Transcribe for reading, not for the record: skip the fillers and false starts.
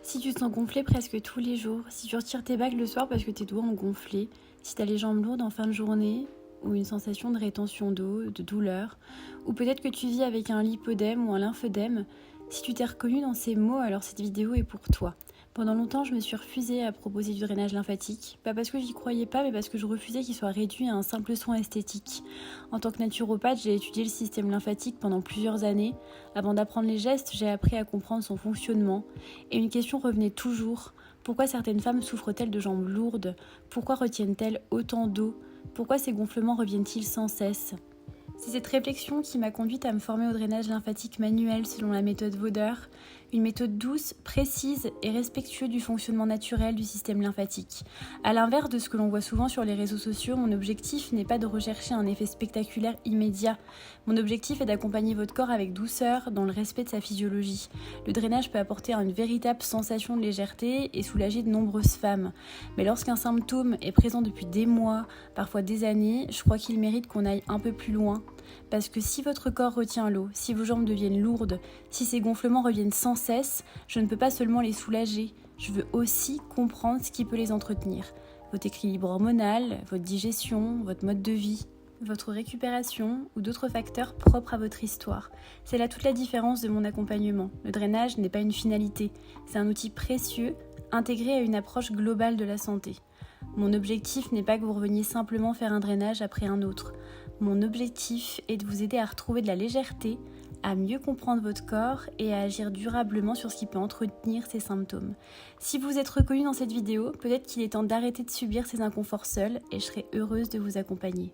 Si tu te sens gonflé presque tous les jours, si tu retires tes bagues le soir parce que tes doigts ont gonflé, si tu as les jambes lourdes en fin de journée, ou une sensation de rétention d'eau, de douleur, ou peut-être que tu vis avec un lipodème ou un lymphœdème, si tu t'es reconnu dans ces mots, alors cette vidéo est pour toi. Pendant longtemps, je me suis refusée à proposer du drainage lymphatique, pas parce que j'y croyais pas, mais parce que je refusais qu'il soit réduit à un simple soin esthétique. En tant que naturopathe, j'ai étudié le système lymphatique pendant plusieurs années. Avant d'apprendre les gestes, j'ai appris à comprendre son fonctionnement. Et une question revenait toujours. Pourquoi certaines femmes souffrent-elles de jambes lourdes? Pourquoi retiennent-elles autant d'eau? Pourquoi ces gonflements reviennent-ils sans cesse? C'est cette réflexion qui m'a conduite à me former au drainage lymphatique manuel selon la méthode Vauder, une méthode douce, précise et respectueuse du fonctionnement naturel du système lymphatique. À l'inverse de ce que l'on voit souvent sur les réseaux sociaux, mon objectif n'est pas de rechercher un effet spectaculaire immédiat. Mon objectif est d'accompagner votre corps avec douceur dans le respect de sa physiologie. Le drainage peut apporter une véritable sensation de légèreté et soulager de nombreuses femmes. Mais lorsqu'un symptôme est présent depuis des mois, parfois des années, je crois qu'il mérite qu'on aille un peu plus loin. Parce que si votre corps retient l'eau, si vos jambes deviennent lourdes, si ces gonflements reviennent sans cesse, je ne peux pas seulement les soulager, je veux aussi comprendre ce qui peut les entretenir. Votre équilibre hormonal, votre digestion, votre mode de vie, votre récupération ou d'autres facteurs propres à votre histoire. C'est là toute la différence de mon accompagnement. Le drainage n'est pas une finalité, c'est un outil précieux intégré à une approche globale de la santé. Mon objectif n'est pas que vous reveniez simplement faire un drainage après un autre. Mon objectif est de vous aider à retrouver de la légèreté, à mieux comprendre votre corps et à agir durablement sur ce qui peut entretenir ces symptômes. Si vous êtes reconnu dans cette vidéo, peut-être qu'il est temps d'arrêter de subir ces inconforts seuls et je serai heureuse de vous accompagner.